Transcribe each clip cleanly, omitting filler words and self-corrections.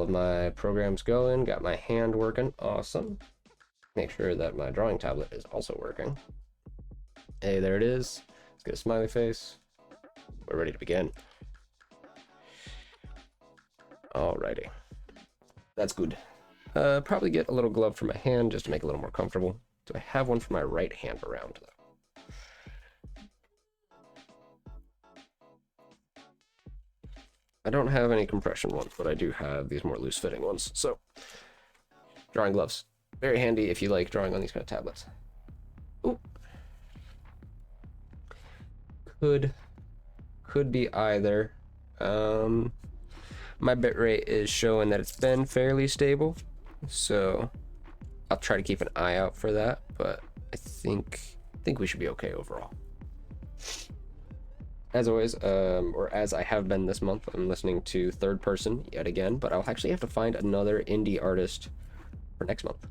of my programs going, got my hand working, awesome. Make sure that my drawing tablet is also working. Hey, there it is. Let's get a smiley face. We're ready to begin. Alrighty. That's good. Probably get a little glove for my hand just to make it a little more comfortable. Do I have one for my right hand around, though? I don't have any compression ones, but I do have these more loose-fitting ones. So, drawing gloves. Very handy if you like drawing on these kind of tablets. Ooh. Could be either. My bitrate is showing that it's been fairly stable, so I'll try to keep an eye out for that, but I think we should be okay overall. As always, or as I have been this month, I'm listening to third person yet again, but I'll actually have to find another indie artist for next month.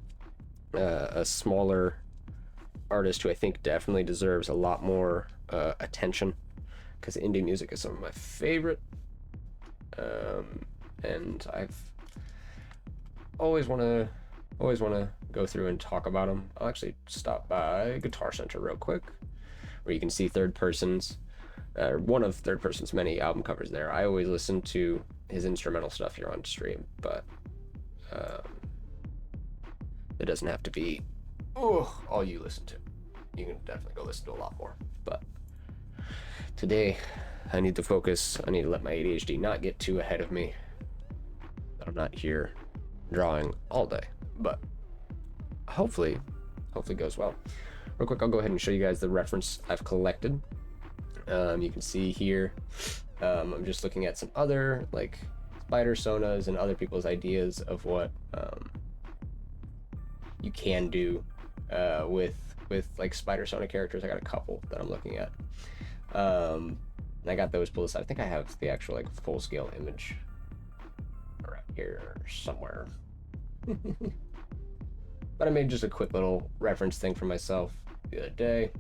A smaller artist who I think definitely deserves a lot more attention, because indie music is some of my favorite, and I've always want to go through and talk about them. I'll actually stop by Guitar Center real quick, where you can see third person's. One of third person's many album covers there. I always listen to his instrumental stuff here on stream, but it doesn't have to be all you listen to. You can definitely go listen to a lot more. But today, I need to focus. I need to let my ADHD not get too ahead of me. I'm not here drawing all day, but hopefully it goes well. Real quick, I'll go ahead and show you guys the reference I've collected. You can see here, I'm just looking at some other like spider sonas and other people's ideas of what you can do with like spider sona characters. I got a couple that I'm looking at, and I got those pulled aside. I think I have the actual like full scale image right here somewhere. But I made just a quick little reference thing for myself the other day.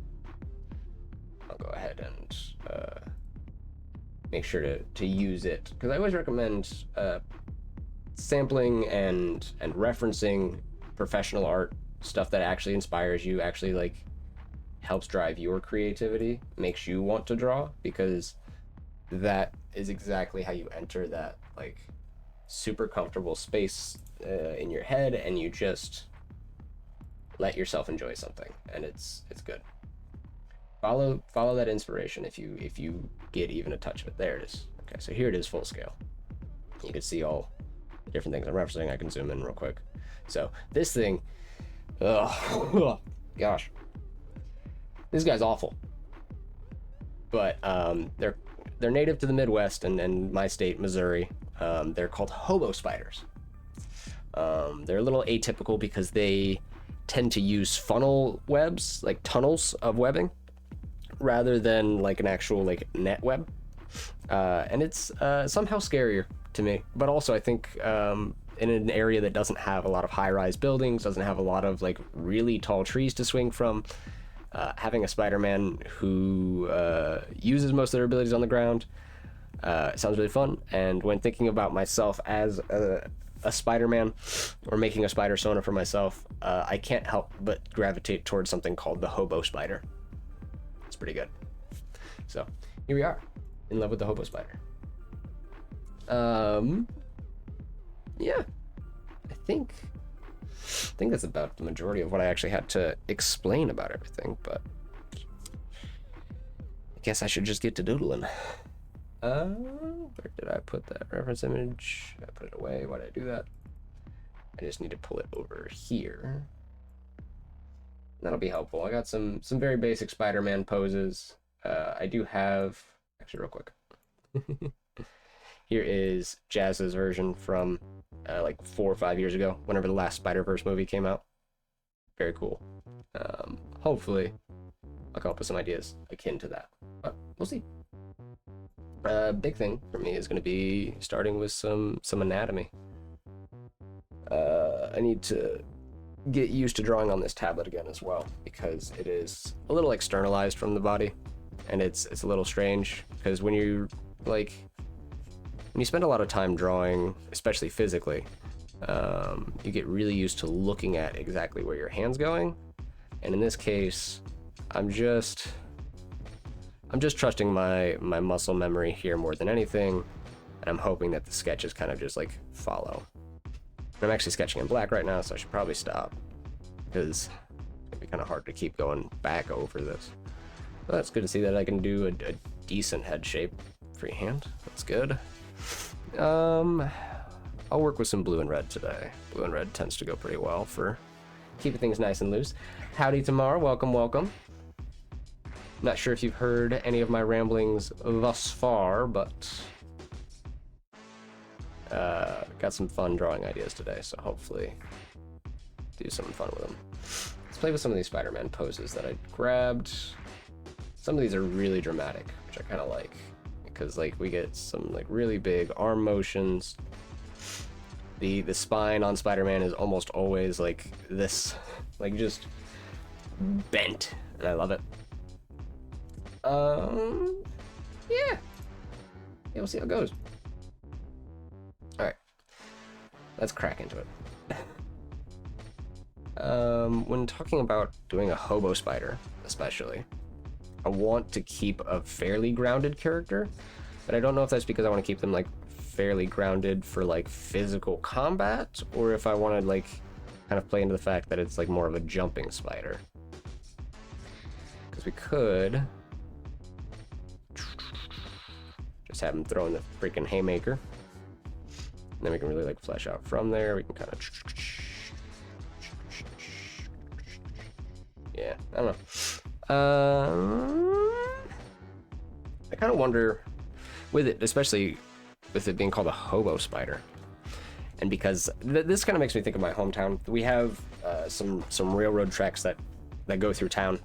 I'll go ahead and make sure to use it, because I always recommend sampling and referencing professional art, stuff that actually inspires you, actually like helps drive your creativity, makes you want to draw, because that is exactly how you enter that like super comfortable space in your head, and you just let yourself enjoy something, and it's good. Follow that inspiration if you get even a touch of it. There it is. Okay, so here it is full scale. You can see all the different things I'm referencing. I can zoom in real quick. So this thing, oh gosh, this guy's awful. But they're native to the Midwest and my state, Missouri. They're called hobo spiders. They're a little atypical because they tend to use funnel webs, like tunnels of webbing, rather than like an actual like net web, and it's somehow scarier to me. But also I think in an area that doesn't have a lot of high-rise buildings, doesn't have a lot of like really tall trees to swing from, having a Spider-Man who uses most of their abilities on the ground sounds really fun. And when thinking about myself as a Spider-Man, or making a spider sona for myself, I can't help but gravitate towards something called the hobo spider. It's pretty good. So here we are, in love with the hobo spider. Yeah, I think that's about the majority of what I actually had to explain about everything, but I guess I should just get to doodling. Where did I put that reference image? I put it away. Why did I do that? I just need to pull it over here. That'll be helpful. I got some very basic Spider-Man poses. I do have, actually real quick. Here is Jazz's version from like 4 or 5 years ago, whenever the last Spider-Verse movie came out. Very cool. Hopefully I'll come up with some ideas akin to that, but we'll see. Big thing for me is going to be starting with some anatomy. I need to get used to drawing on this tablet again as well, because it is a little externalized from the body, and it's a little strange, because when you like when you spend a lot of time drawing, especially physically, you get really used to looking at exactly where your hand's going. And in this case, I'm just trusting my muscle memory here more than anything, and I'm hoping that the sketches kind of just like follow. I'm actually sketching in black right now, so I should probably stop, because it'd be kind of hard to keep going back over this. But that's good to see that I can do a decent head shape freehand. That's good. I'll work with some blue and red today. Blue and red tends to go pretty well for keeping things nice and loose. Howdy Tamar, welcome. Not sure if you've heard any of my ramblings thus far, but got some fun drawing ideas today, so hopefully do something fun with them. Let's play with some of these Spider-Man poses that I grabbed. Some of these are really dramatic, which I kind of like, because like we get some like really big arm motions. The spine on Spider-Man is almost always like this, like just bent, and I love it. Yeah, we'll see how it goes. All right, let's crack into it. When talking about doing a hobo spider, especially, I want to keep a fairly grounded character, but I don't know if that's because I want to keep them like fairly grounded for like physical combat, or if I want to like kind of play into the fact that it's like more of a jumping spider. Because we could just have him throwing the freaking haymaker, and then we can really like flesh out from there. We can kind of, yeah, I don't know. I kind of wonder with it, especially with it being called a hobo spider, and because this kind of makes me think of my hometown. We have some railroad tracks that go through town,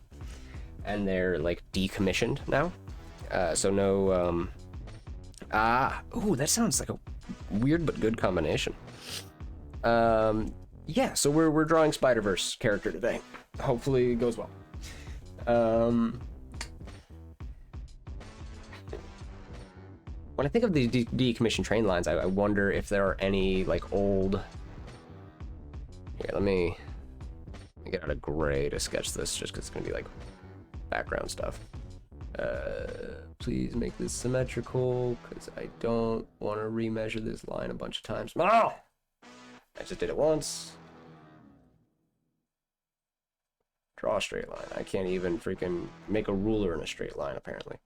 and they're like decommissioned now, so no ooh, that sounds like a weird but good combination. Yeah, so we're drawing Spiderverse character today. Hopefully it goes well. When I think of the decommissioned train lines, I wonder if there are any like old. Here, let me get out a gray to sketch this, just because it's gonna be like background stuff. Please make this symmetrical, because I don't want to remeasure this line a bunch of times. Oh! I just did it once. Draw a straight line. I can't even freaking make a ruler in a straight line, apparently.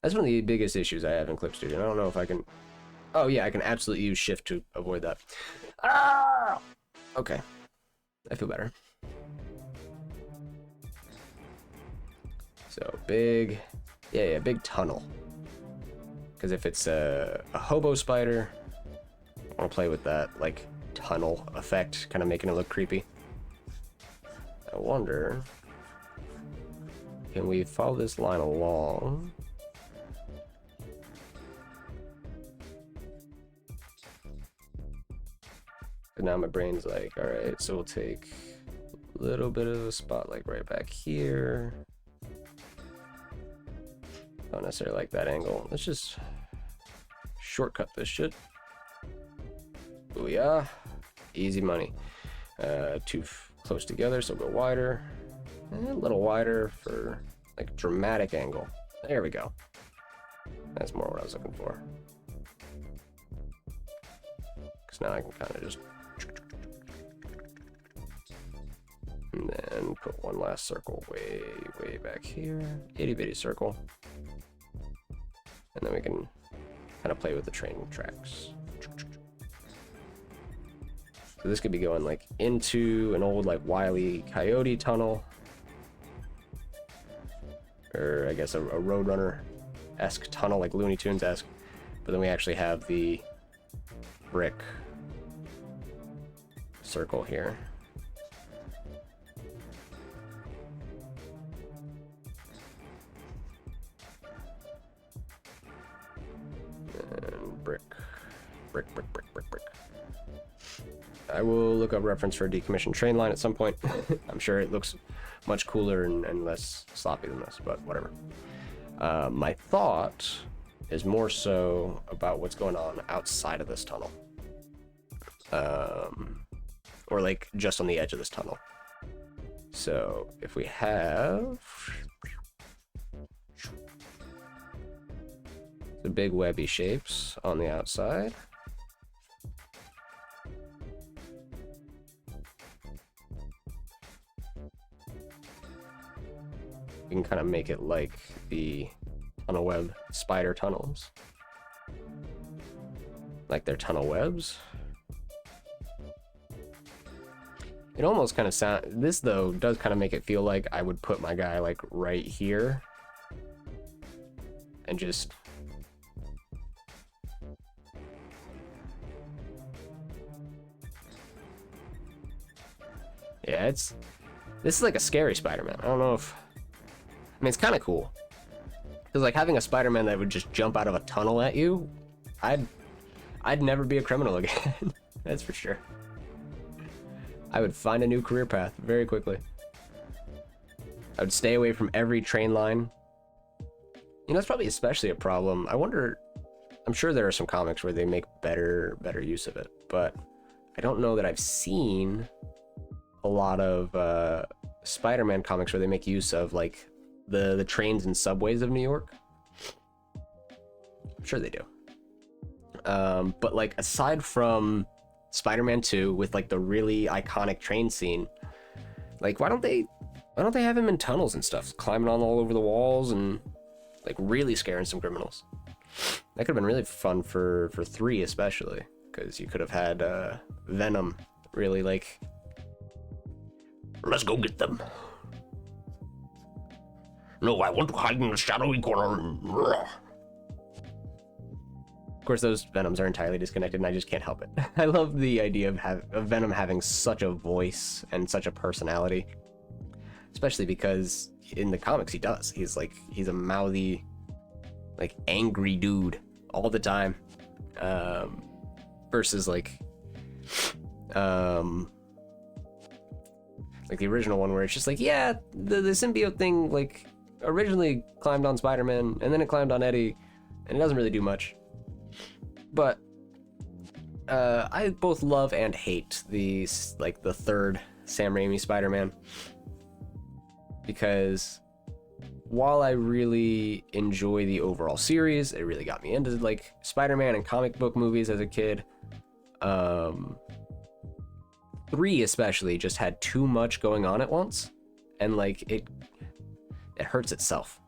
That's one of the biggest issues I have in Clip Studio. I don't know if I can... Oh, yeah, I can absolutely use Shift to avoid that. Ah! Okay. I feel better. So, big... Yeah, big tunnel. Because if it's a hobo spider, I want to play with that, like, tunnel effect, kind of making it look creepy. I wonder... Can we follow this line along? And now my brain's like, all right, so we'll take a little bit of a spot like right back here. Don't necessarily like that angle. Let's just shortcut this shit. Booyah. Easy money. Too close together, so go wider. And a little wider for like dramatic angle. There we go. That's more what I was looking for. Because now I can kind of just... And then put one last circle way back here. Itty bitty circle. And then we can kind of play with the train tracks. So this could be going like into an old like Wile E. Coyote tunnel. Or I guess a Roadrunner-esque tunnel, like Looney Tunes-esque. But then we actually have the brick circle here. And brick. I will look up reference for a decommissioned train line at some point. I'm sure it looks much cooler and less sloppy than this, but whatever. My thought is more so about what's going on outside of this tunnel. Or like just on the edge of this tunnel. So if we have the big webby shapes on the outside, we can kind of make it like the tunnel web spider tunnels, like their tunnel webs. It almost kind of sound, this though does kind of make it feel like I would put my guy like right here and just yeah, this is like a scary Spider-Man. I don't know if, I mean, it's kind of cool because like having a Spider-Man that would just jump out of a tunnel at you, I'd never be a criminal again. That's for sure. I would find a new career path very quickly. I would stay away from every train line. You know, it's probably especially a problem. I wonder, I'm sure there are some comics where they make better use of it, but I don't know that I've seen a lot of Spider-Man comics where they make use of like the trains and subways of New York. I'm sure they do. But like aside from Spider-Man 2 with like the really iconic train scene, like why don't they have him in tunnels and stuff, climbing on all over the walls and like really scaring some criminals? That could have been really fun for 3 especially, because you could have had Venom really like, let's go get them. No, I want to hide in the shadowy corner. Of course, those Venoms are entirely disconnected, and I just can't help it. I love the idea of Venom having such a voice and such a personality, especially because in the comics he does. He's a mouthy, like angry dude all the time, versus like the original one where it's just like, yeah, the symbiote thing like originally climbed on Spider-Man and then it climbed on Eddie, and it doesn't really do much. But I both love and hate the third Sam Raimi Spider-Man, because while I really enjoy the overall series, it really got me into like Spider-Man and comic book movies as a kid. 3 especially just had too much going on at once, and like it hurts itself,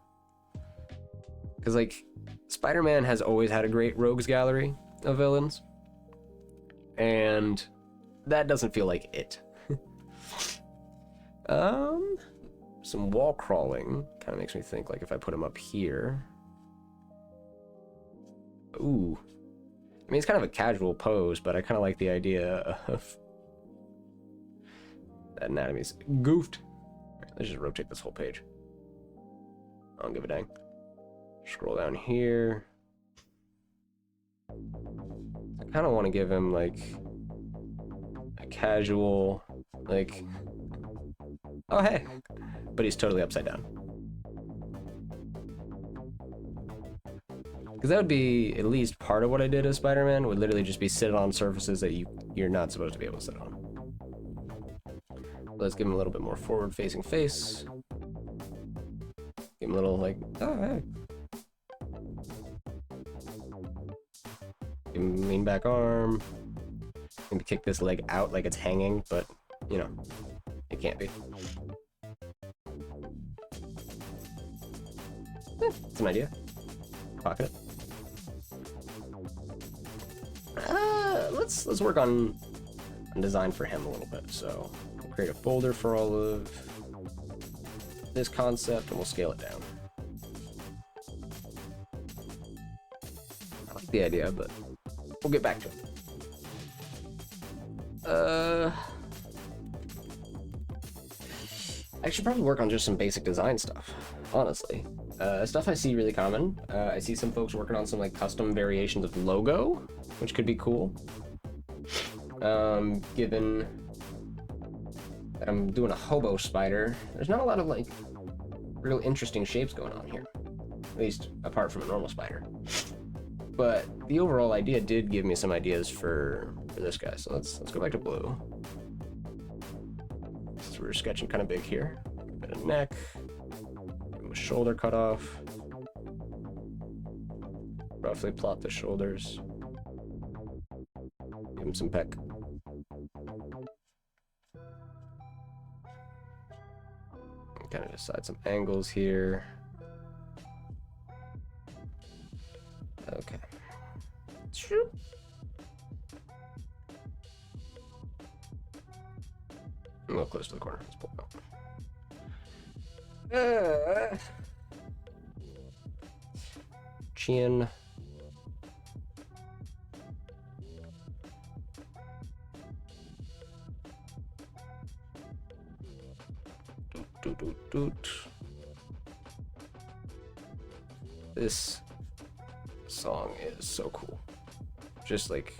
because like Spider-Man has always had a great rogues gallery of villains, and that doesn't feel like it. Some wall crawling kind of makes me think like if I put him up here. Ooh, I mean it's kind of a casual pose, but I kind of like the idea of that anatomy's goofed. Let's just rotate this whole page. I don't give a dang. Scroll down here. I kind of want to give him like a casual, like, oh hey, but he's totally upside down. Because that would be at least part of what I did as Spider-Man, would literally just be sit on surfaces that you're not supposed to be able to sit on. Let's give him a little bit more forward-facing face. Give him a little like, oh hey. Give him a lean back arm. Maybe kick this leg out like it's hanging, but you know, it can't be. It's an idea. Pocket it. Let's work on design for him a little bit. So we'll create a folder for all of this concept, and we'll scale it down. I like the idea, but we'll get back to it. I should probably work on just some basic design stuff, honestly. Stuff I see really common. I see some folks working on some like custom variations of logo, which could be cool. Given that I'm doing a hobo spider, there's not a lot of like real interesting shapes going on here, at least apart from a normal spider. But the overall idea did give me some ideas for this guy. So let's go back to blue. So we're sketching kind of big here. Bit of neck, shoulder cut off. Roughly plot the shoulders. Give him some pec. Kind of decide some angles here. Okay. Shoot. A little close to the corner. Let's pull it out. Chin. This song is so cool. Just like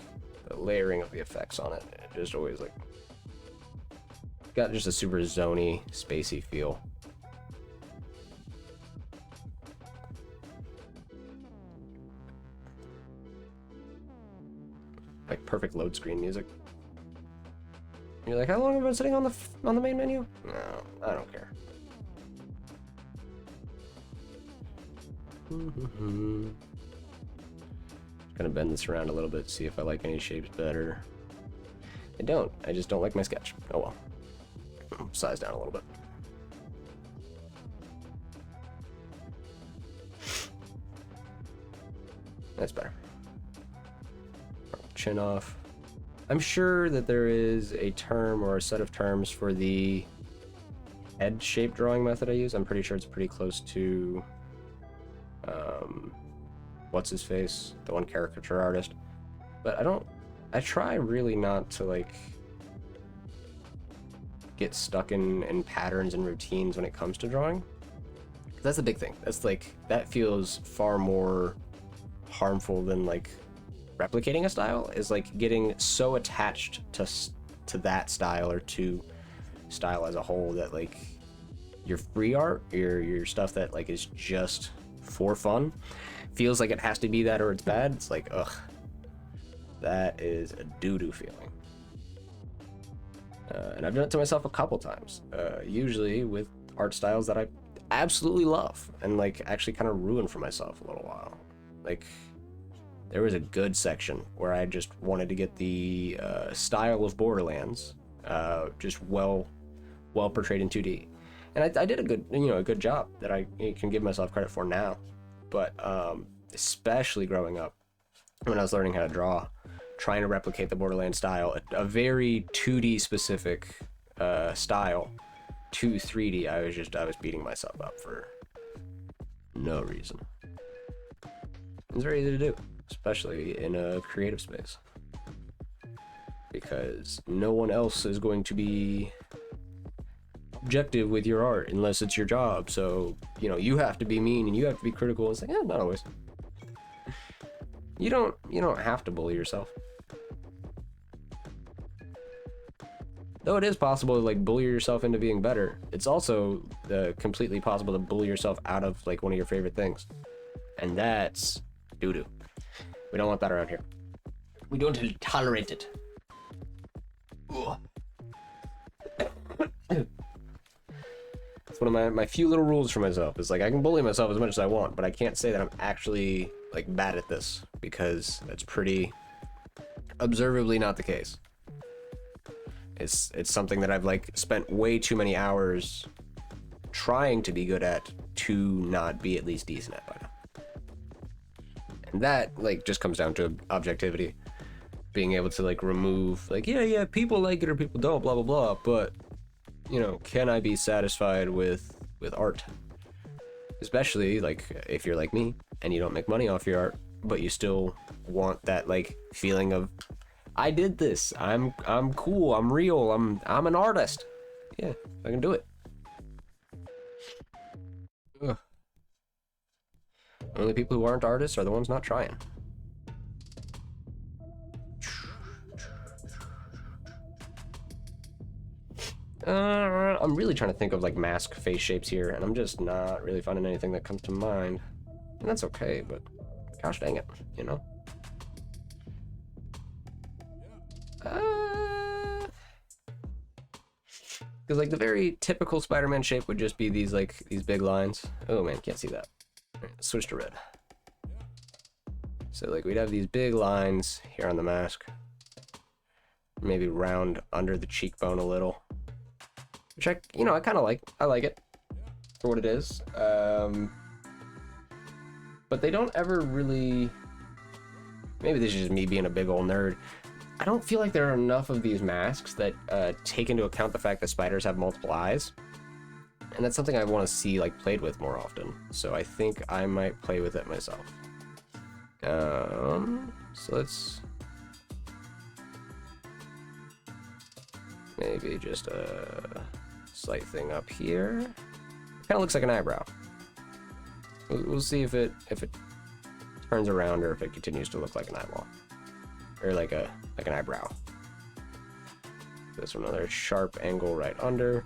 the layering of the effects on it. It just always like got just a super zony, spacey feel. Like perfect load screen music. You're like, how long have I been sitting on the main menu? No, I don't care. Gonna bend this around a little bit, see if I like any shapes better. I don't. I just don't like my sketch. Oh well. Size down a little bit. That's better. Chin off. I'm sure that there is a term or a set of terms for the head shape drawing method I use. I'm pretty sure it's pretty close to what's his face, the one caricature artist. But I try really not to like get stuck in patterns and routines when it comes to drawing. That's the big thing. That's like, that feels far more harmful than like replicating a style, is like getting so attached to that style or to style as a whole that like your free art, your stuff that like is just for fun, feels like it has to be that or it's bad. It's like, ugh, that is a doo-doo feeling. And I've done it to myself a couple times, usually with art styles that I absolutely love and like actually kind of ruin for myself a little while. Like, there was a good section where I just wanted to get the style of Borderlands just well portrayed in 2D, and I did a good job that I can give myself credit for now. But especially growing up, when I was learning how to draw, trying to replicate the Borderlands style, a very 2D specific style, to 3D, I was beating myself up for no reason. It's very easy to do, especially in a creative space, because no one else is going to be objective with your art unless it's your job. So, you have to be mean and you have to be critical. It's like, not always. You don't have to bully yourself. Though it is possible to like bully yourself into being better, it's also completely possible to bully yourself out of like one of your favorite things. And that's doo-doo. We don't want that around here. We don't tolerate it. It's one of my few little rules for myself. Is like, I can bully myself as much as I want, but I can't say that I'm actually like bad at this, because that's pretty observably not the case. It's something that I've like spent way too many hours trying to be good at to not be at least decent at by now. And that like just comes down to objectivity, being able to like remove like, yeah, people like it or people don't, blah blah blah, but can I be satisfied with art? Especially like if you're like me and you don't make money off your art, but you still want that like feeling of, I did this, I'm cool, I'm real, I'm an artist. Yeah, I can do it. Ugh. Only people who aren't artists are the ones not trying. I'm really trying to think of like mask face shapes here, and I'm just not really finding anything that comes to mind. And that's okay, but gosh dang it, Because like the very typical Spider-Man shape would just be these big lines. Oh man, can't see that. All right, let's switch to red. So like we'd have these big lines here on the mask. Maybe round under the cheekbone a little. Which I kind of like. I like it for what it is. But they don't ever really... Maybe this is just me being a big old nerd. I don't feel like there are enough of these masks that take into account the fact that spiders have multiple eyes. And that's something I want to see like played with more often. So I think I might play with it myself. So let's... Maybe just a slight thing up here. Kind of looks like an eyebrow. We'll see if it turns around or if it continues to look like an eyeball or like an eyebrow. This one, another sharp angle right under.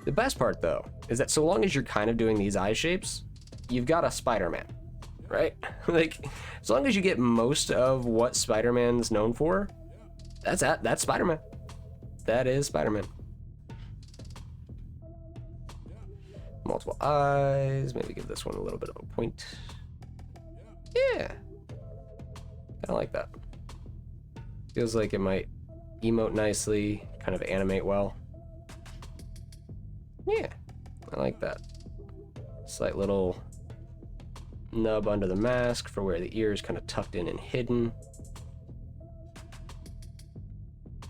The best part though is that so long as you're kind of doing these eye shapes, you've got a Spider-Man, right? Like as long as you get most of what Spider-Man's known for, that's Spider-Man. That is Spider-Man. Multiple eyes. Maybe give this one a little bit of a point. Yeah. Kind of like that. Feels like it might emote nicely, kind of animate well. Yeah. I like that. Slight little nub under the mask for where the ear is kind of tucked in and hidden.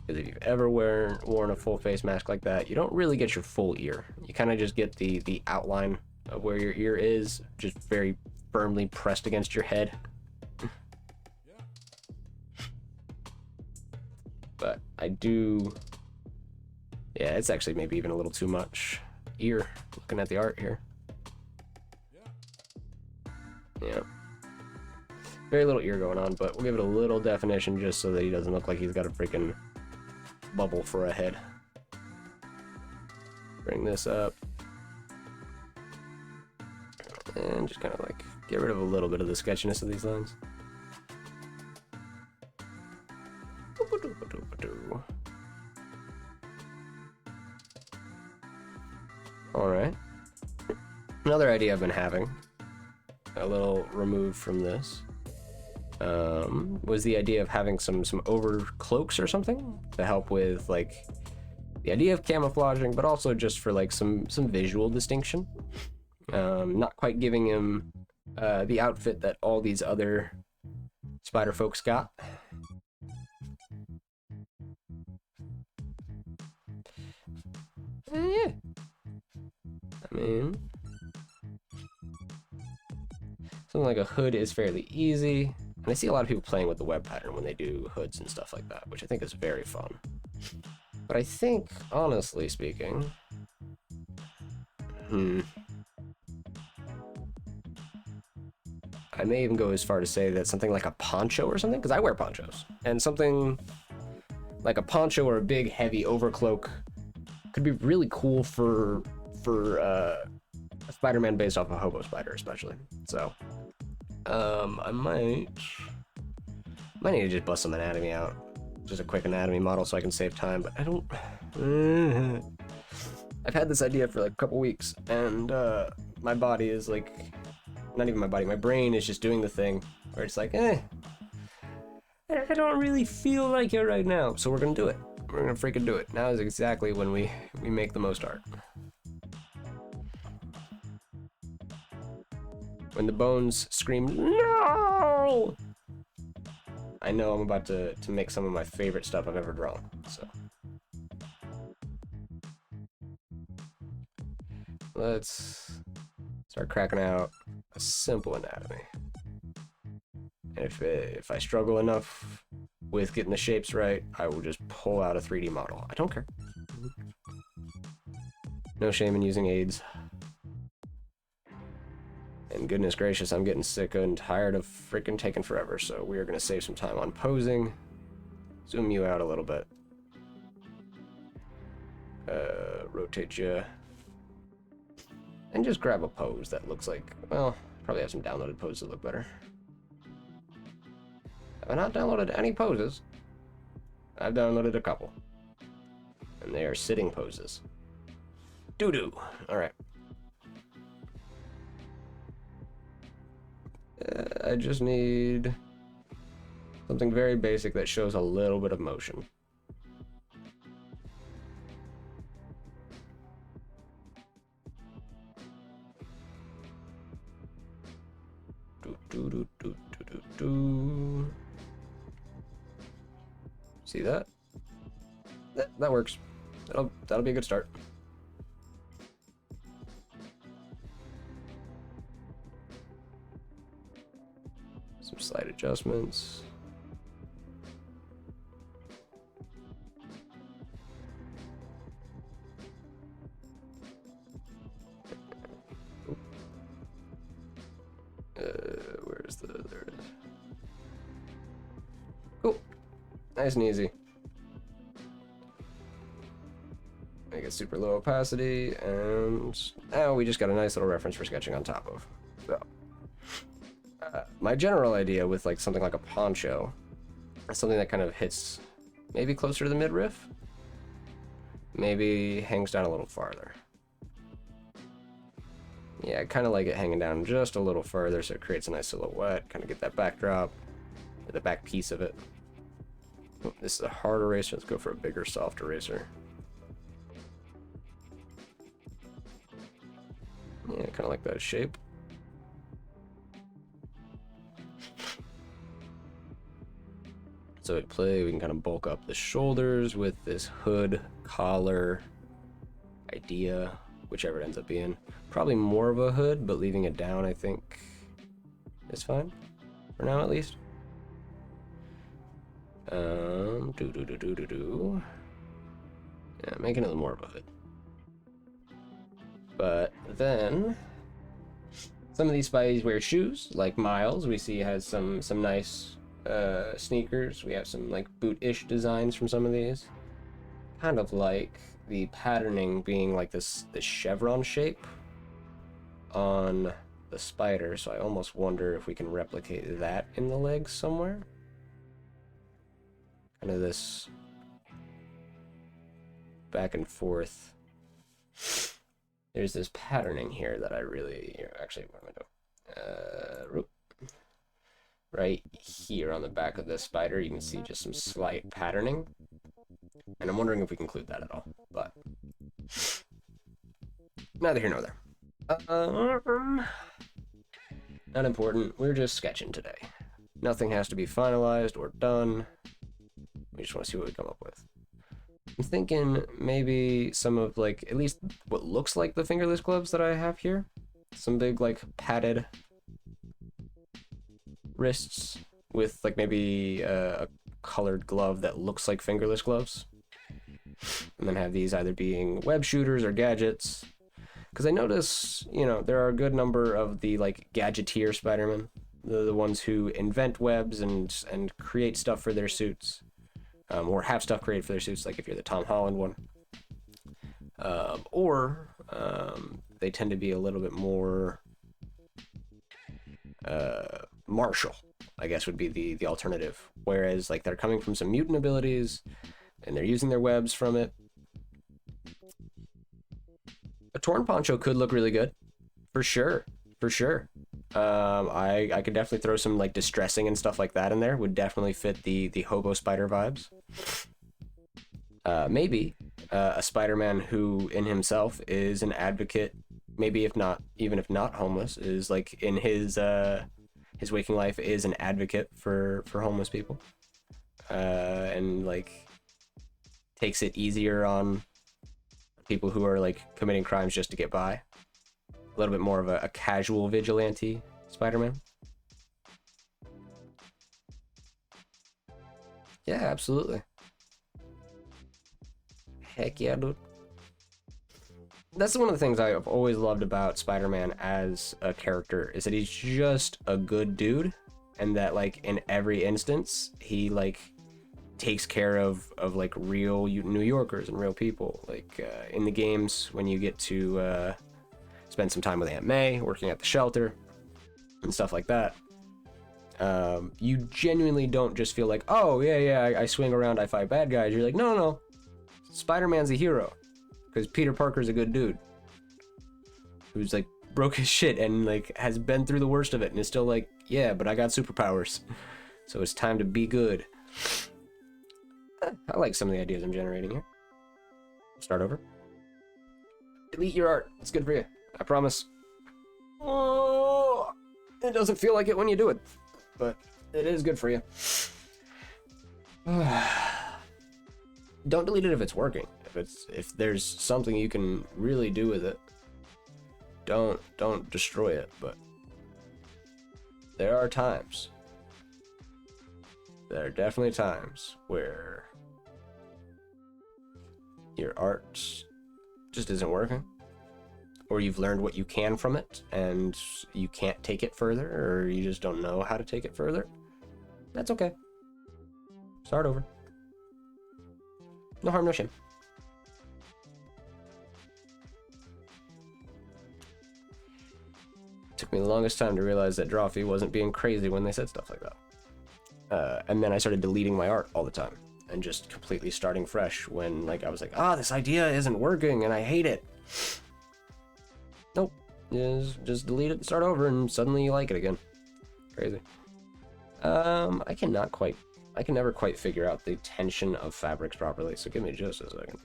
Because if you've ever worn a full face mask like that, you don't really get your full ear. You kind of just get the outline of where your ear is, just very firmly pressed against your head. But I do... Yeah, it's actually maybe even a little too much ear, looking at the art here. Yeah. Very little ear going on, but we'll give it a little definition just so that he doesn't look like he's got a freaking bubble for a head. Bring this up. And just kind of like get rid of a little bit of the sketchiness of these lines. Alright. Another idea I've been having, a little removed from this, was the idea of having some over cloaks or something to help with like the idea of camouflaging, but also just for like some visual distinction. Not quite giving him the outfit that all these other spider folks got. Yeah. I mean, something like a hood is fairly easy. And I see a lot of people playing with the web pattern when they do hoods and stuff like that, which I think is very fun. But I think, honestly speaking, I may even go as far to say that something like a poncho or something, because I wear ponchos, and something like a poncho or a big heavy overcloak could be really cool for a Spider-Man based off a hobo spider, especially. So I might need to just bust some anatomy out, just a quick anatomy model so I can save time. But I don't. I've had this idea for like a couple weeks, and my body is like, not even my body, my brain is just doing the thing where it's like, I don't really feel like it right now, so we're gonna do it. We're gonna freaking do it. Now is exactly when we make the most art. When the bones scream, no! I know I'm about to make some of my favorite stuff I've ever drawn, so. Let's start cracking out a simple anatomy. And if I struggle enough with getting the shapes right, I will just pull out a 3D model. I don't care. No shame in using aids. And goodness gracious, I'm getting sick and tired of freaking taking forever, so we are going to save some time on posing. Zoom you out a little bit. Rotate you. And just grab a pose that looks like, well, probably have some downloaded poses that look better. Have I not downloaded any poses? I've downloaded a couple. And they are sitting poses. Doo-doo. All right. I just need something very basic that shows a little bit of motion. See that? That works. That'll be a good start. Some slight adjustments. Where's the... There it is. Cool. Nice and easy. Make it super low opacity, and now we just got a nice little reference for sketching on top of. So, my general idea with like something like a poncho is something that kind of hits maybe closer to the midriff, maybe hangs down a little farther. Yeah, I kind of like it hanging down just a little further so it creates a nice silhouette, kind of get that backdrop, the back piece of it. Oh, this is a hard eraser, let's go for a bigger, soft eraser. Yeah, kind of like that shape. So at play, we can kind of bulk up the shoulders with this hood, collar idea, whichever it ends up being. Probably more of a hood, but leaving it down, I think, is fine. For now, at least. Yeah, making it more of a hood. But then, some of these Spideys wear shoes, like Miles. We see has some nice sneakers. We have some like boot-ish designs from some of these. Kind of like the patterning being like this chevron shape on the spider. So I almost wonder if we can replicate that in the legs somewhere. Kind of this back and forth. There's this patterning here that I really... Actually, what am I doing? Right here on the back of the spider, you can see just some slight patterning. And I'm wondering if we can include that at all. But neither here nor there. Not important. We're just sketching today. Nothing has to be finalized or done. We just want to see what we come up with. I'm thinking maybe some of like at least what looks like the fingerless gloves that I have here. Some big like padded wrists with like maybe a colored glove that looks like fingerless gloves. And then have these either being web shooters or gadgets. Because I notice, you know, there are a good number of the like gadgeteer Spider-Man, the ones who invent webs and create stuff for their suits. Or have stuff created for their suits, like if you're the Tom Holland one. Or they tend to be a little bit more martial, I guess would be the alternative. Whereas like they're coming from some mutant abilities and they're using their webs from it. A torn poncho could look really good. For sure. For sure. I could definitely throw some like distressing and stuff like that in there. Would definitely fit the hobo spider vibes. Maybe a Spider-Man who in himself is an advocate, maybe even if not homeless, is like in his waking life is an advocate for homeless people. And like takes it easier on people who are like committing crimes just to get by. A little bit more of a casual vigilante Spider-Man. Yeah, absolutely. Heck yeah, dude. That's one of the things I've always loved about Spider-Man as a character, is that he's just a good dude, and that like in every instance he like takes care of like real New Yorkers and real people. Like in the games, when you get to spend some time with Aunt May working at the shelter and stuff like that, you genuinely don't just feel like, oh yeah, I swing around, I fight bad guys. You're like, no, Spider-Man's a hero because Peter Parker's a good dude. who's like broke his shit and like has been through the worst of it and is still like, yeah, but I got superpowers, so it's time to be good. I like some of the ideas I'm generating here. Start over. Delete your art. It's good for you. I promise. Oh, it doesn't feel like it when you do it, but it is good for you. Don't delete it if it's working. If there's something you can really do with it, don't destroy it. But there are definitely times where your art just isn't working, or you've learned what you can from it and you can't take it further, or you just don't know how to take it further. That's okay. Start over. No harm, no shame. Took me the longest time to realize that Drawfee wasn't being crazy when they said stuff like that. And then I started deleting my art all the time and just completely starting fresh when like I was like, this idea isn't working and I hate it. Nope. Just delete it and start over and suddenly you like it again. Crazy. I can never quite figure out the tension of fabrics properly, so give me just a second.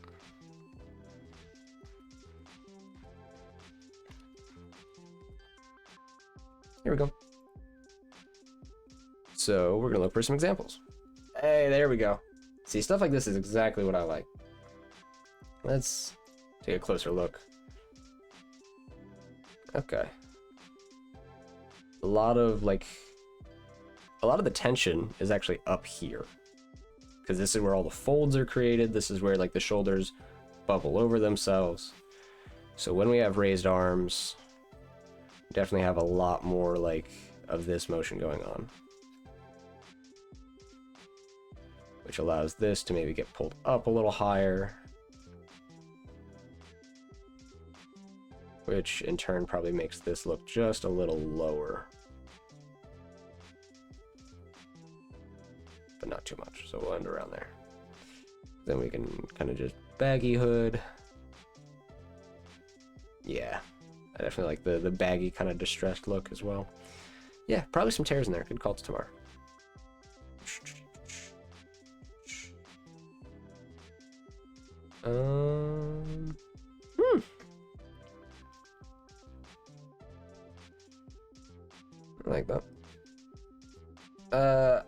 Here we go. So we're gonna look for some examples. Hey, there we go. See, stuff like this is exactly what I like. Let's take a closer look. Okay. A lot of the tension is actually up here, because this is where all the folds are created. This is where like the shoulders bubble over themselves. So when we have raised arms, we definitely have a lot more like of this motion going on, which allows this to maybe get pulled up a little higher, which in turn probably makes this look just a little lower, but not too much, so we'll end around there. Then we can kind of just baggy hood. Yeah, I definitely like the baggy kind of distressed look as well. Yeah, probably some tears in there. Good call to tomorrow. I like that.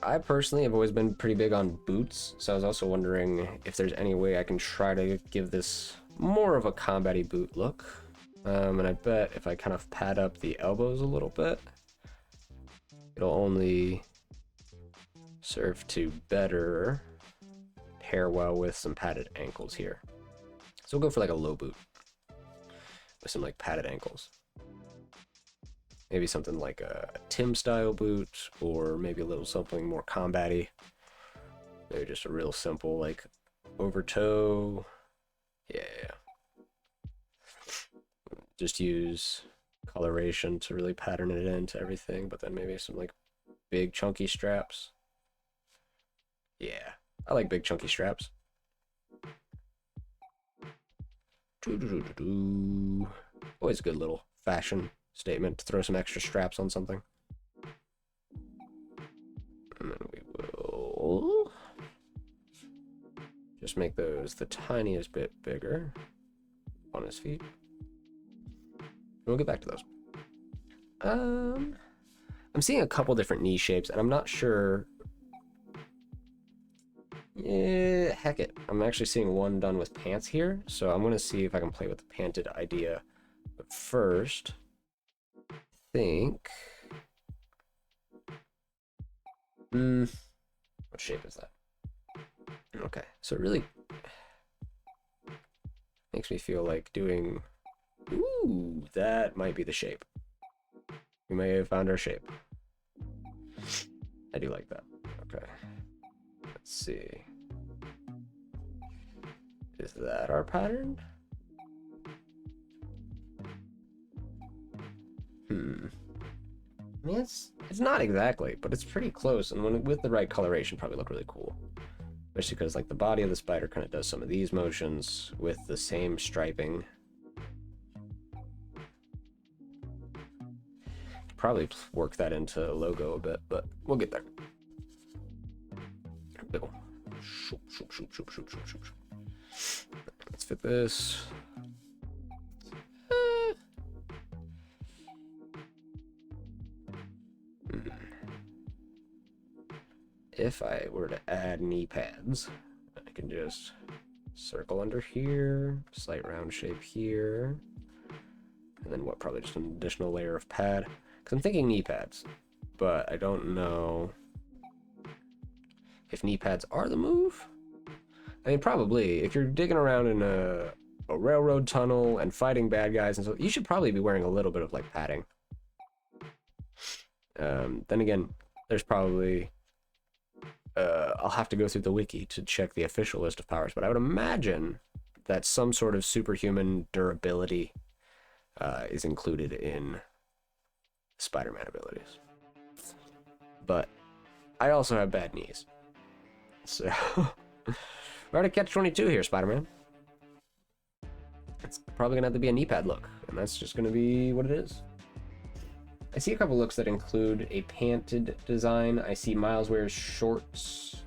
I personally have always been pretty big on boots, so I was also wondering if there's any way I can try to give this more of a combat-y boot look. And I bet if I kind of pad up the elbows a little bit, it'll only serve to better pair well with some padded ankles here. So we'll go for like a low boot with some like padded ankles. Maybe something like a Tim style boot, or maybe a little something more combat-y. Maybe just a real simple like over toe. Yeah. Just use coloration to really pattern it into everything, but then maybe some like big chunky straps. Yeah, I like big chunky straps. Always a good little fashion statement to throw some extra straps on something. And then we will just make those the tiniest bit bigger on his feet. We'll get back to those. I'm seeing a couple different knee shapes, and I'm not sure. Yeah, heck it. I'm actually seeing one done with pants here, so I'm gonna see if I can play with the panted idea. But first, I think. What shape is that? Okay, so it really makes me feel like doing. Ooh, that might be the shape. We may have found our shape. I do like that. Okay. Let's see. Is that our pattern? I mean, it's not exactly, but it's pretty close, and when with the right coloration, probably look really cool. Especially because like the body of the spider kind of does some of these motions with the same striping. probably work that into logo a bit, but we'll get there. Shoop, shoop, shoop, shoop, shoop, shoop, shoop. Let's fit this. If I were to add knee pads, I can just circle under here, slight round shape here, and then what, probably just an additional layer of pad. Because I'm thinking knee pads, but I don't know if knee pads are the move. I mean, probably. If you're digging around in a railroad tunnel and fighting bad guys and so, you should probably be wearing a little bit of like padding. Then again, there's probably I'll have to go through the wiki to check the official list of powers, but I would imagine that some sort of superhuman durability is included in Spider-Man abilities. But I also have bad knees, so we're at a catch-22 here, Spider-Man. It's probably gonna have to be a knee pad look, and that's just gonna be what it is. I see a couple looks that include a panted design. I see Miles wears shorts.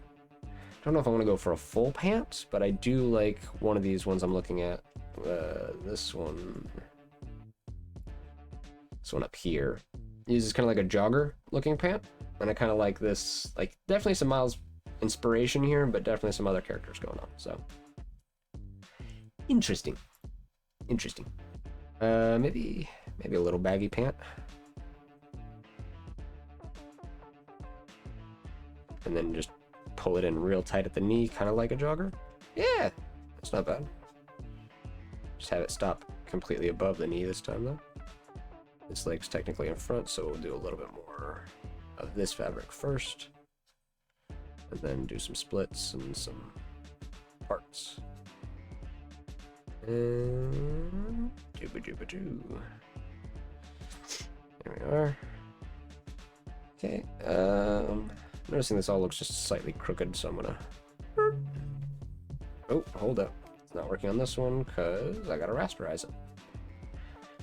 Don't know if I want to go for a full pant, but I do like one of these ones I'm looking at. This one up here. Uses kind of like a jogger looking pant, and I kind of like this. Like definitely some Miles inspiration here, but definitely some other characters going on. So interesting. Maybe a little baggy pant. And then just pull it in real tight at the knee, kind of like a jogger. Yeah, that's not bad. Just have it stop completely above the knee this time, though. This leg's technically in front, so we'll do a little bit more of this fabric first. And then do some splits and some parts. And dooba-dooba-doo. There we are. Okay, noticing this all looks just slightly crooked, so I'm gonna... Oh, hold up. It's not working on this one, because I gotta rasterize it.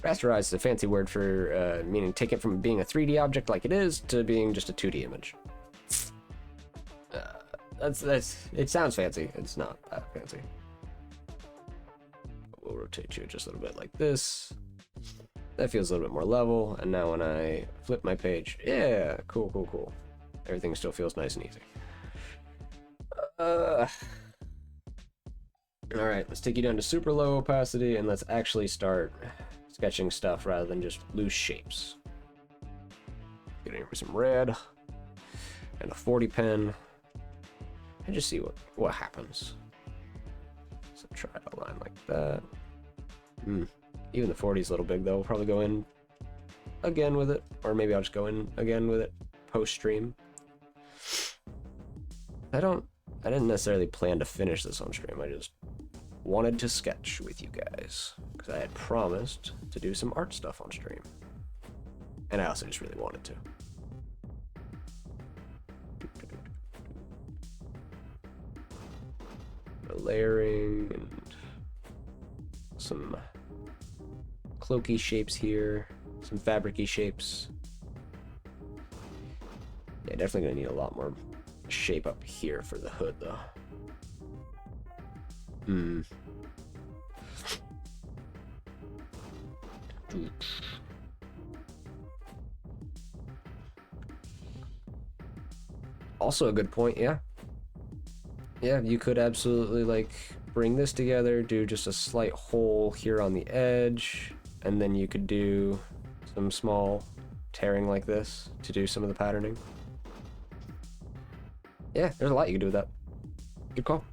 Rasterize is a fancy word for meaning take it from being a 3D object like it is to being just a 2D image. It sounds fancy. It's not that fancy. We'll rotate you just a little bit like this. That feels a little bit more level, and now when I flip my page, yeah, cool. Everything still feels nice and easy. Alright, let's take you down to super low opacity, and let's actually start sketching stuff rather than just loose shapes. Get in here with some red, and a 40 pen, and just see what happens. So try a line like that. Even the 40 is a little big though. We'll probably go in again with it, or maybe I'll just go in again with it post-stream. I didn't necessarily plan to finish this on stream. I just wanted to sketch with you guys because I had promised to do some art stuff on stream, and I also just really wanted to. Layering and some cloaky shapes here, some fabricy shapes. Yeah, definitely gonna need a lot more shape up here for the hood though. Also a good point, yeah. Yeah, you could absolutely like bring this together, do just a slight hole here on the edge, and then you could do some small tearing like this to do some of the patterning. Yeah, there's a lot you can do with that. Good call.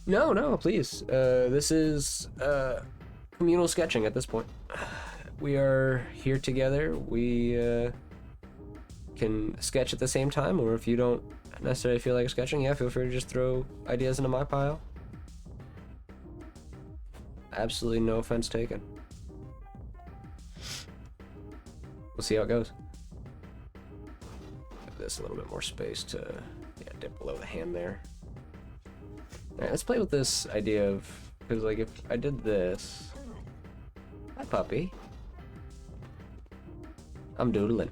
No, please. This is communal sketching at this point. We are here together. We can sketch at the same time, or if you don't necessarily feel like sketching, yeah, feel free to just throw ideas into my pile. Absolutely no offense taken. We'll see how it goes. Give this a little bit more space to dip below the hand there. Alright, let's play with this idea of, because like if I did this, hi puppy. I'm doodling.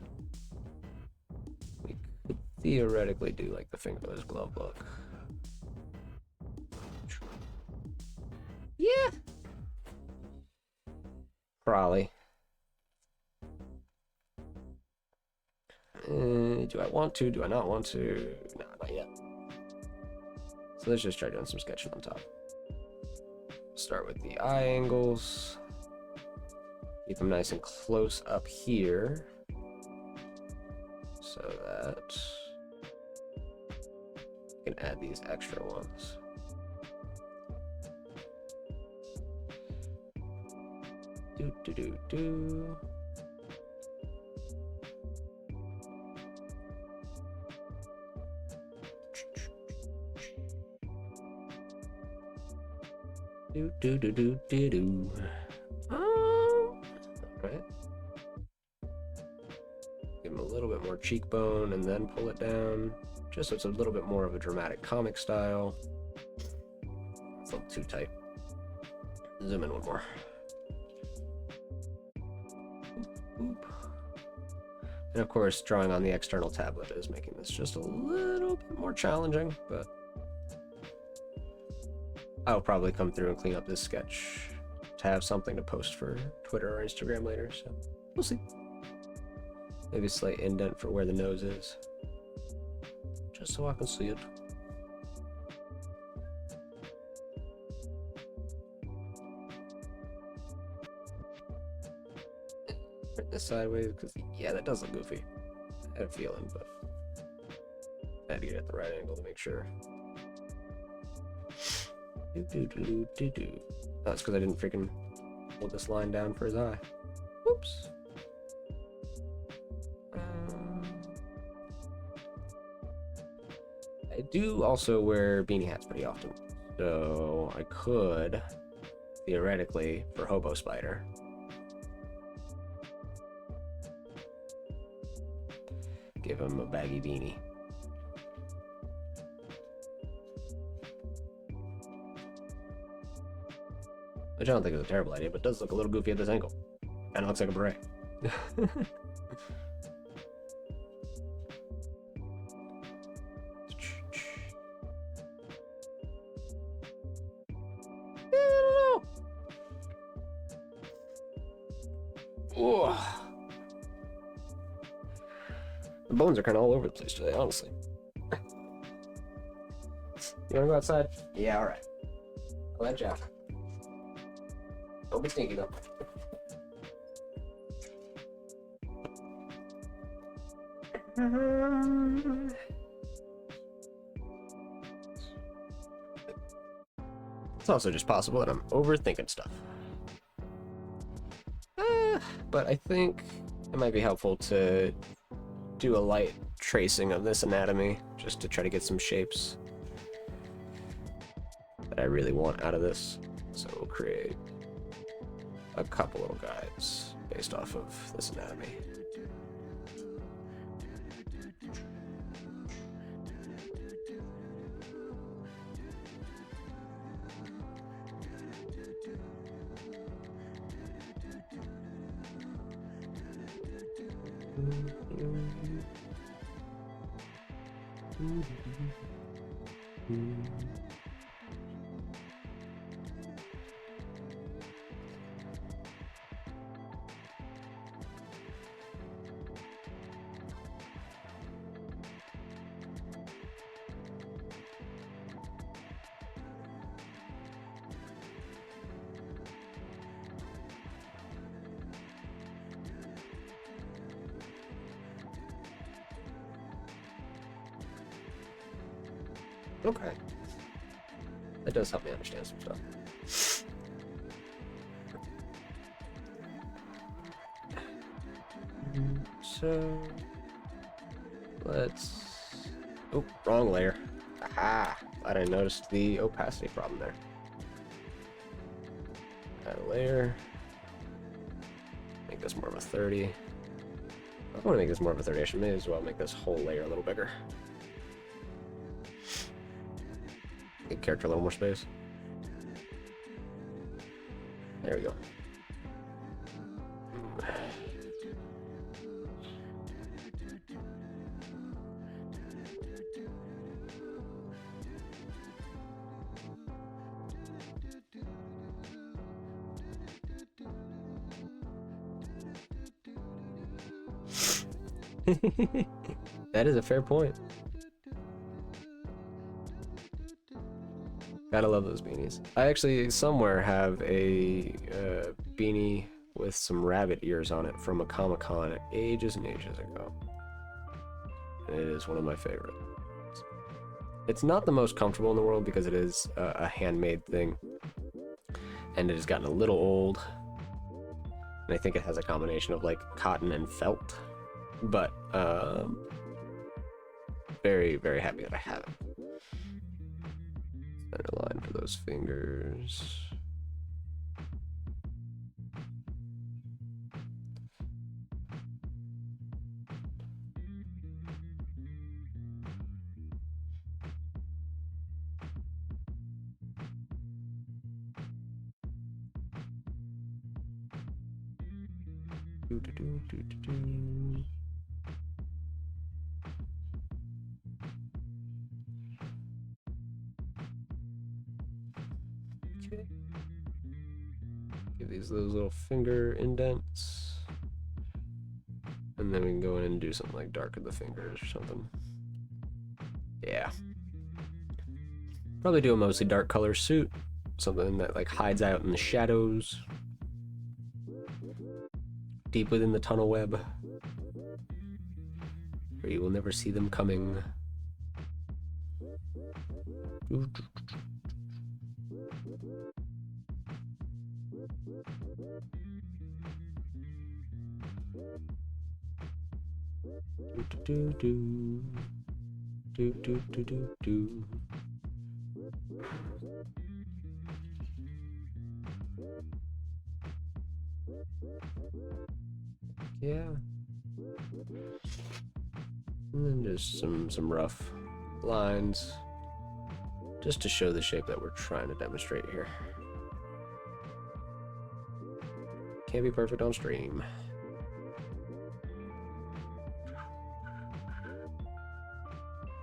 We could theoretically do like the fingerless glove look. Yeah. Probably. Do I want to? Do I not want to? No, not yet. So let's just try doing some sketching on top. Start with the eye angles. Keep them nice and close up here. So that we can add these extra ones. Do, do, do, do. Do, do, do, do, do, do. Right. Give him a little bit more cheekbone and then pull it down. Just so it's a little bit more of a dramatic comic style. It's a little too tight. Zoom in one more. Oop. And of course, drawing on the external tablet is making this just a little bit more challenging, but I'll probably come through and clean up this sketch to have something to post for Twitter or Instagram later, so we'll see. Maybe a slight indent for where the nose is, just so I can see it. Print this sideways, because yeah, that does look goofy. I had a feeling, but I had to get it at the right angle to make sure. That's because I didn't freaking hold this line down for his eye. Whoops. I do also wear beanie hats pretty often, so I could theoretically for Hobo Spider give him a baggy beanie. Which I don't think is a terrible idea, but it does look a little goofy at this angle. And it looks like a beret. The bones are kind of all over the place today, honestly. You wanna go outside? Yeah, alright. I'll let you out. Don't be stinky though. It's also just possible that I'm overthinking stuff. But I think it might be helpful to do a light tracing of this anatomy just to try to get some shapes that I really want out of this. So we'll create a couple little guides based off of this anatomy. Okay. That does help me understand some stuff. So let's... Oh, wrong layer. Aha! Glad I noticed the opacity problem there. Add a layer. Make this more of a 30. I want to make this more of a 30. I should may as well make this whole layer a little bigger. Give character a little more space. There we go. That is a fair point. Gotta love those beanies. I actually somewhere have a beanie with some rabbit ears on it from a Comic-Con ages and ages ago. And it is one of my favorites. It's not the most comfortable in the world because it is a handmade thing. And it has gotten a little old. And I think it has a combination of like cotton and felt. But very, very happy that I have it. Center line for those fingers. Do, do, do, do, do, do. Okay. Give these those little finger indents. And then we can go in and do something like darken the fingers or something. Yeah. Probably do a mostly dark color suit. Something that like hides out in the shadows. Deep within the tunnel web. Where you will never see them coming. Do do do do do do do. Yeah. And then just some rough lines just to show the shape that we're trying to demonstrate here. Can't be perfect on stream.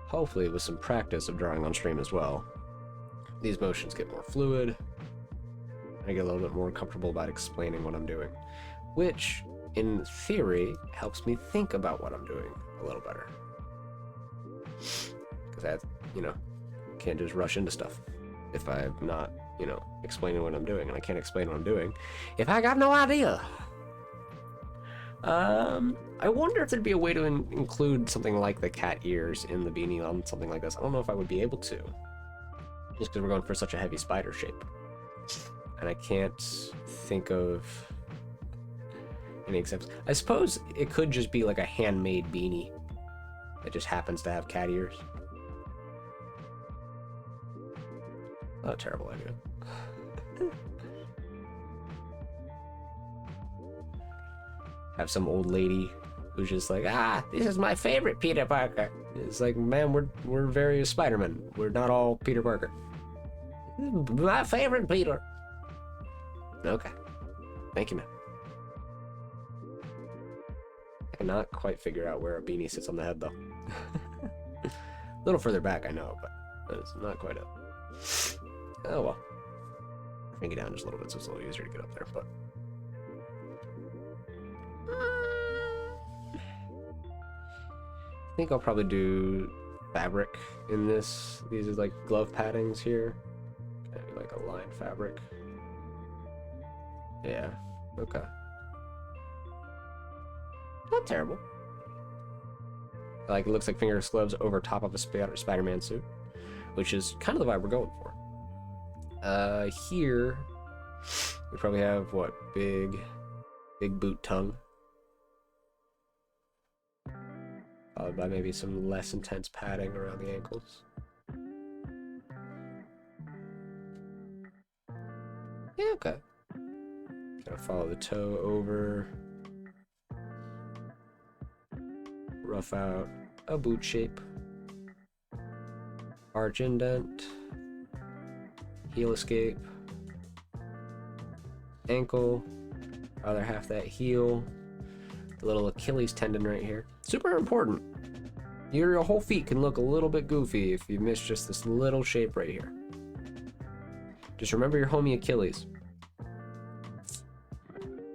Hopefully with some practice of drawing on stream as well, these motions get more fluid. I get a little bit more comfortable about explaining what I'm doing, which in theory helps me think about what I'm doing a little better. Because I, can't just rush into stuff if I'm not, explaining what I'm doing, and I can't explain what I'm doing if I got no idea. I wonder if there'd be a way to include something like the cat ears in the beanie on something like this. I don't know if I would be able to, just because we're going for such a heavy spider shape. And I can't think of any examples. I suppose it could just be like a handmade beanie that just happens to have cat ears. Not a terrible idea. Have some old lady who's just like, this is my favorite Peter Parker. It's like, man, we're various Spider-Men. We're not all Peter Parker. My favorite Peter. Okay. Thank you, man. I cannot quite figure out where a beanie sits on the head, though. A little further back, I know, but it's not quite up. Oh, well. Bring it down just a little bit so it's a little easier to get up there, but... I think I'll probably do fabric in this. These are like glove paddings here. Kind of like a lined fabric. Yeah, okay. Not terrible. Like, it looks like fingerless gloves over top of a Spider-Man suit, which is kind of the vibe we're going for. Here, we probably have, what, big boot tongue. Followed by maybe some less intense padding around the ankles. Yeah, okay. Gotta follow the toe over. Rough out a boot shape. Arch indent. Heel escape. Ankle. Other half that heel. The little Achilles tendon right here. Super important. Your whole feet can look a little bit goofy if you miss just this little shape right here. Just remember your homie Achilles.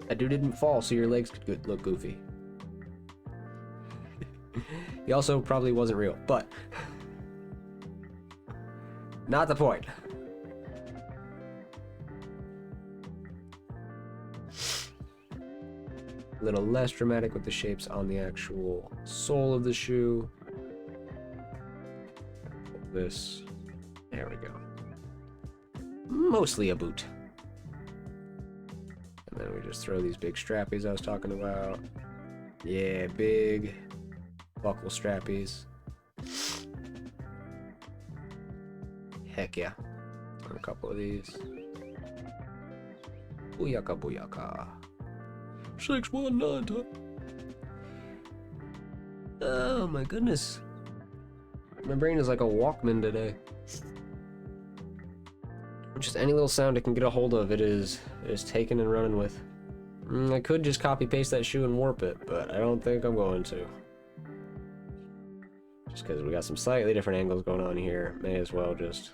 That dude didn't fall so your legs could look goofy. He also probably wasn't real, but not the point. A little less dramatic with the shapes on the actual sole of the shoe. This, there we go. Mostly a boot. And then we just throw these big strappies I was talking about. Yeah, big buckle strappies. Heck yeah. And a couple of these. Booyaka booyaka. 619. Oh my goodness. My brain is like a Walkman today. Just any little sound it can get a hold of, it is taken and running with. I could just copy paste that shoe and warp it, but I don't think I'm going to. Just because we got some slightly different angles going on here, may as well just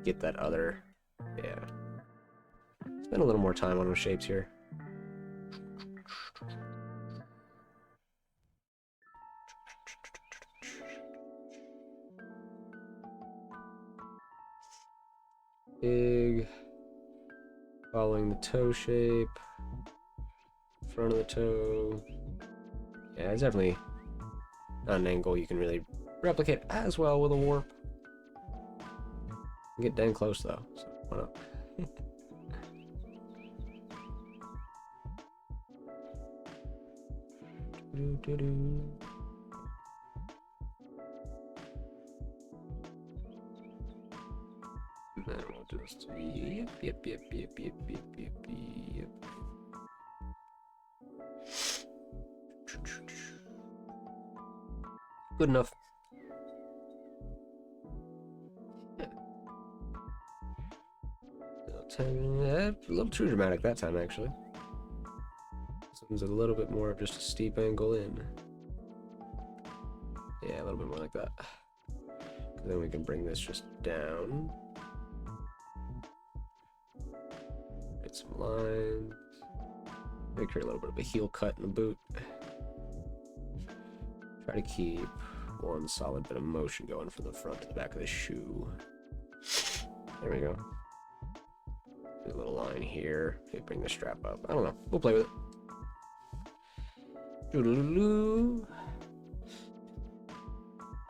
get that other, yeah. Spend a little more time on those shapes here. Big, following the toe shape, front of the toe. Yeah, it's definitely not an angle you can really replicate as well with a warp. Get dang close though, so why not? And then we'll just yep. Good enough. Yeah. A little too dramatic that time, actually. This one's a little bit more of just a steep angle in. Yeah, a little bit more like that. Then we can bring this just down. Get some lines. Maybe create a little bit of a heel cut in the boot. Try to keep one solid bit of motion going from the front to the back of the shoe. There we go. Do a little line here. Maybe bring the strap up. I don't know. We'll play with it. Doo-doo-doo-doo.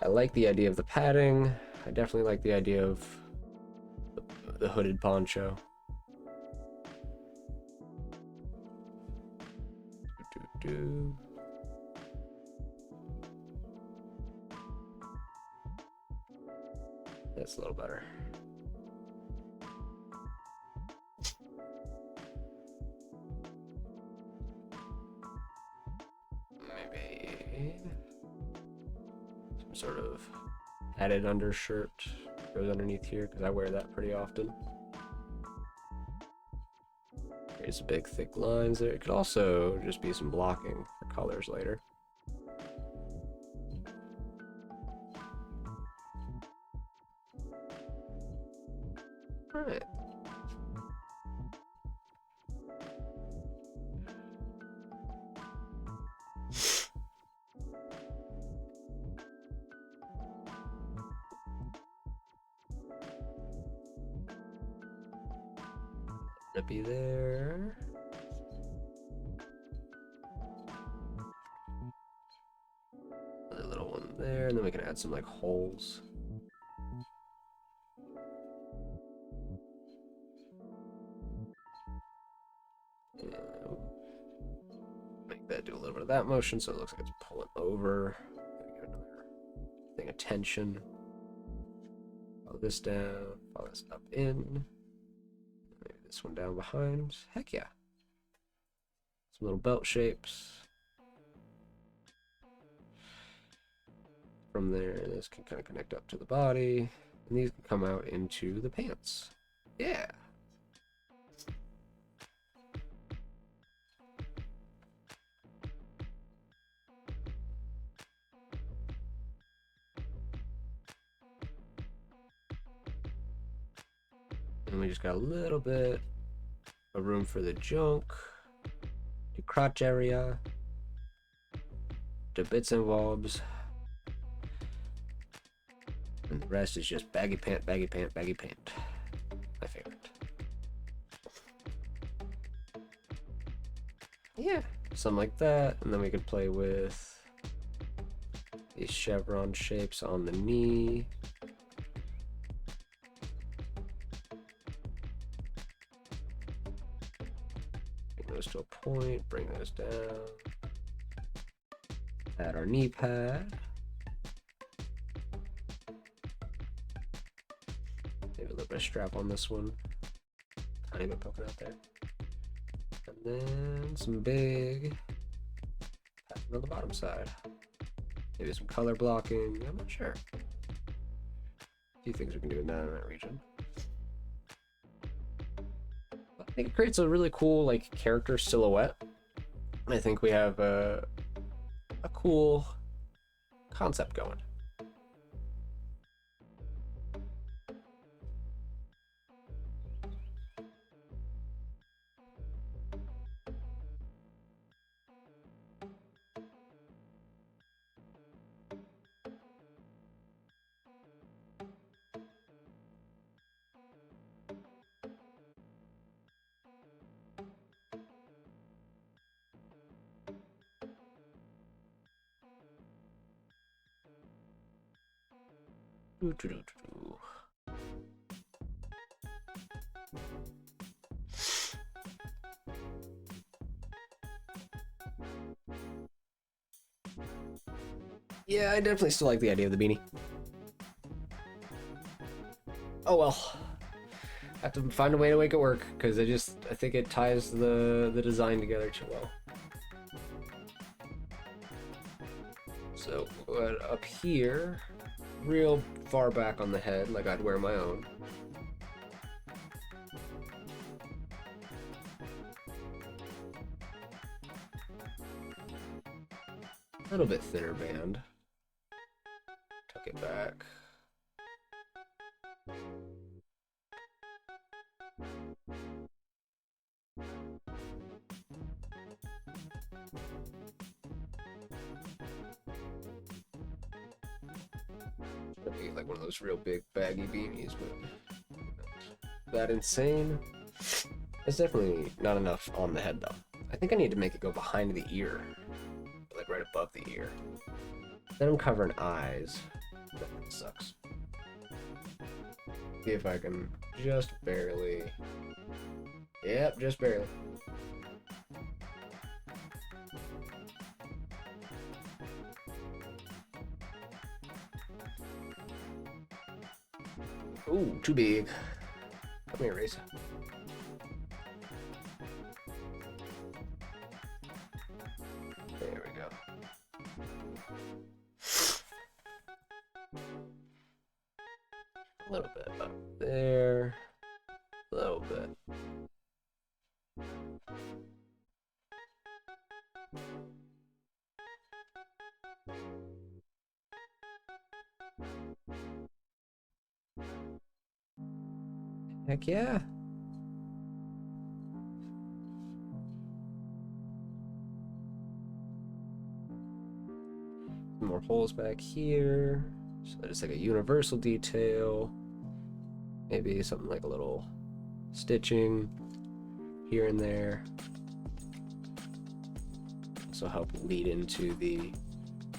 I like the idea of the padding. I definitely like the idea of the hooded poncho. Doo-doo-doo. That's a little better. Maybe some sort of added undershirt goes underneath here because I wear that pretty often. Here's some big thick lines there. It could also just be some blocking for colors later. All right. Gonna be there. Another little one there, and then we can add some like holes. Make that do a little bit of that motion so it looks like it's pulling over. Give another thing of tension. Follow this down, follow this up in. Maybe this one down behind. Heck yeah. Some little belt shapes. From there, this can kind of connect up to the body. And these can come out into the pants. Yeah. And we just got a little bit of room for the junk, the crotch area, the bits and bobs. rest is just baggy pant, baggy pant, baggy pant. My favorite. Yeah, something like that. And then we could play with these chevron shapes on the knee. Bring those to a point, bring those down. Add our knee pad. Maybe a little bit of strap on this one. Tiny bit poking out there. And then some big pattern on the bottom side. Maybe some color blocking. I'm not sure. A few things we can do down in that region. But I think it creates a really cool like character silhouette. I think we have a cool concept going. Yeah, I definitely still like the idea of the beanie. Oh well. I have to find a way to make it work, because I think it ties the design together too well. So up here, real far back on the head, like I'd wear my own. A little bit thinner band. Tuck it back. Maybe like one of those real big baggy beanies, but that insane. It's definitely not enough on the head though. I think I need to make it go behind the ear, like right above the ear. Then I'm covering eyes. That sucks. See if I can just barely. Yep, just barely. Ooh, too big. Come here, Race. There we go. A little bit up there. A little bit. Heck yeah. Some more holes back here. So just like a universal detail. Maybe something like a little stitching here and there. So help lead into the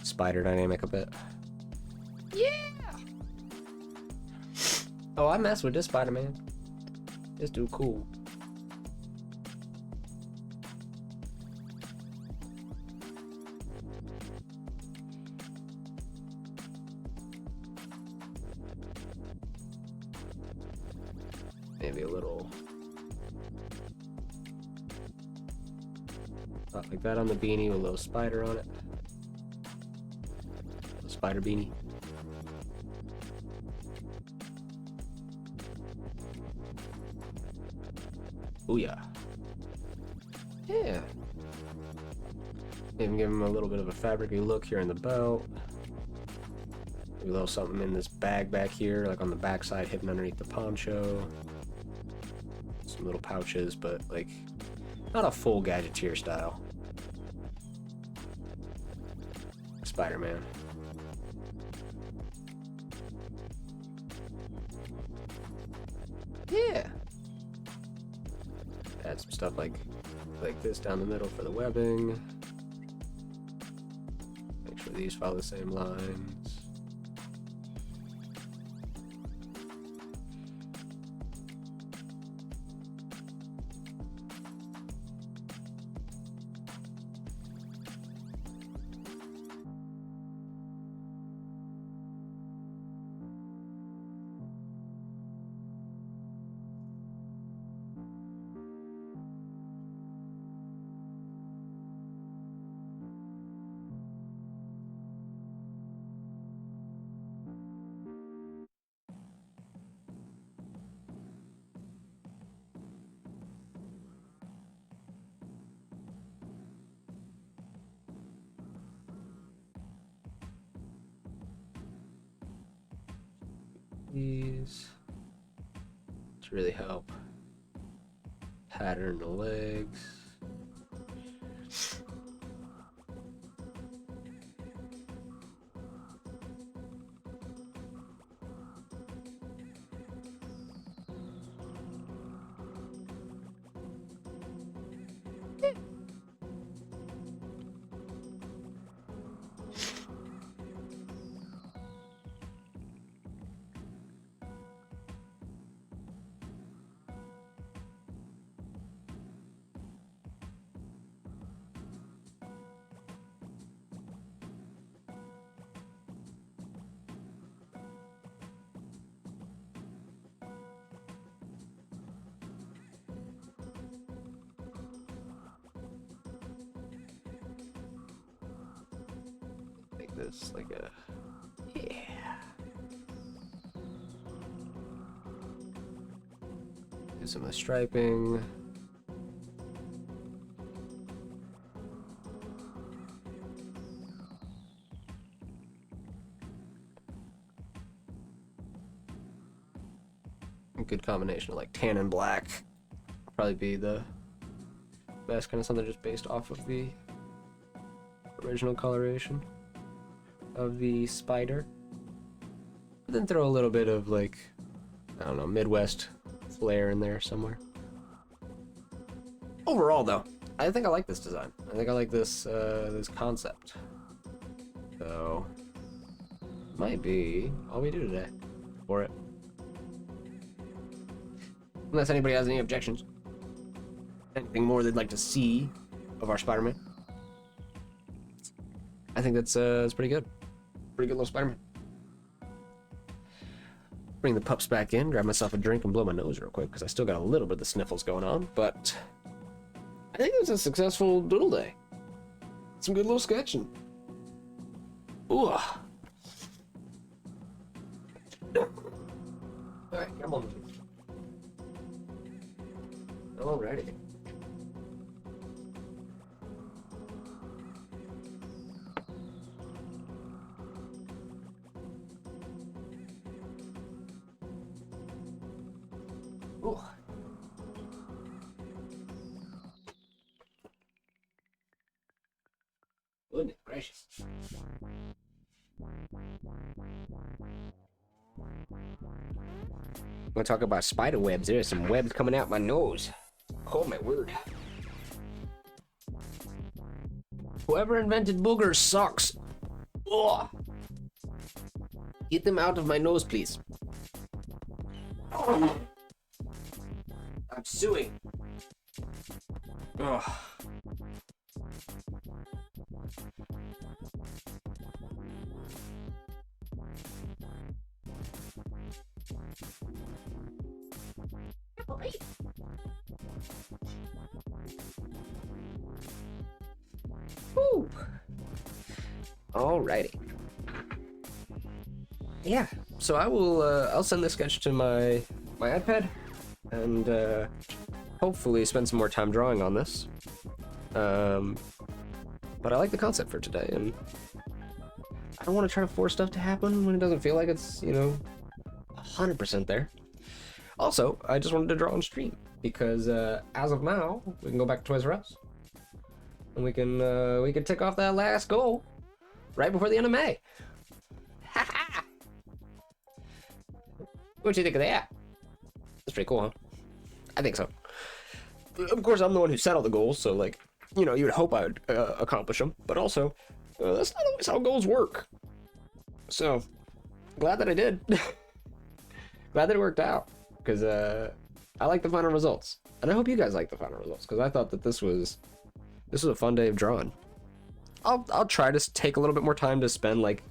spider dynamic a bit. Yeah! Oh, I mess with this Spider-Man. This dude cool. Maybe a little like that on the beanie with a little spider on it. A spider beanie. Booyah. Yeah. Even give him a little bit of a fabricy look here in the belt. Maybe a little something in this bag back here, like on the back side, hidden underneath the poncho. Some little pouches, but like not a full gadgeteer style. Spider-Man. add some stuff like this down the middle for the webbing. Make sure these follow the same lines. These to really help pattern the legs. Make this like a, yeah. Do some of the striping. A good combination of like tan and black. Probably be the best, kind of something just based off of the original coloration of the spider. But then throw a little bit of like, I don't know, Midwest flair in there somewhere. Overall though, I think I like this design. I think I like this this concept. So might be all we do today for it. Unless anybody has any objections. Anything more they'd like to see of our Spider-Man. I think that's pretty good. Pretty good little Spider-Man. Bring the pups back in, grab myself a drink, and blow my nose real quick, because I still got a little bit of the sniffles going on, but I think it was a successful doodle day. Some good little sketching. Ooh. Alright, come on. Alrighty. Ooh. Goodness gracious. I'm gonna talk about spider webs. There's some webs coming out my nose. Oh my word. Whoever invented boogers sucks. Ugh. Get them out of my nose, please. Oh. I'm suing. Ugh. Woo. Alrighty. Yeah, so I will I'll send this sketch to my iPad and hopefully spend some more time drawing on this. But I like the concept for today, and I don't want to try to force stuff to happen when it doesn't feel like it's, you know, 100% there. Also, I just wanted to draw on stream because as of now, we can go back to Toys R Us and we can tick off that last goal right before the end of May. What do you think of that? That's pretty cool, huh? I think so. of course, I'm the one who set all the goals, so like, you know, you would hope I would accomplish them, but also, that's not always how goals work. So, glad that I did. Glad that it worked out, because I like the final results, and I hope you guys like the final results, because I thought that this was a fun day of drawing. I'll try to take a little bit more time to spend like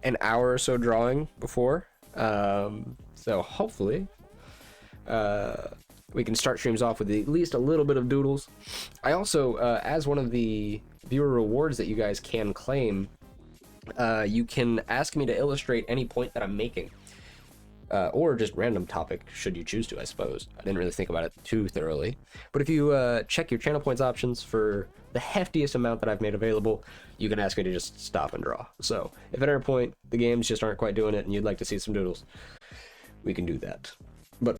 an hour or so drawing before. So hopefully we can start streams off with at least a little bit of doodles. I also, as one of the viewer rewards that you guys can claim, you can ask me to illustrate any point that I'm making. Or just random topic, should you choose to, I suppose. I didn't really think about it too thoroughly. But if you check your channel points options for the heftiest amount that I've made available, you can ask me to just stop and draw. So if at any point the games just aren't quite doing it and you'd like to see some doodles, we can do that.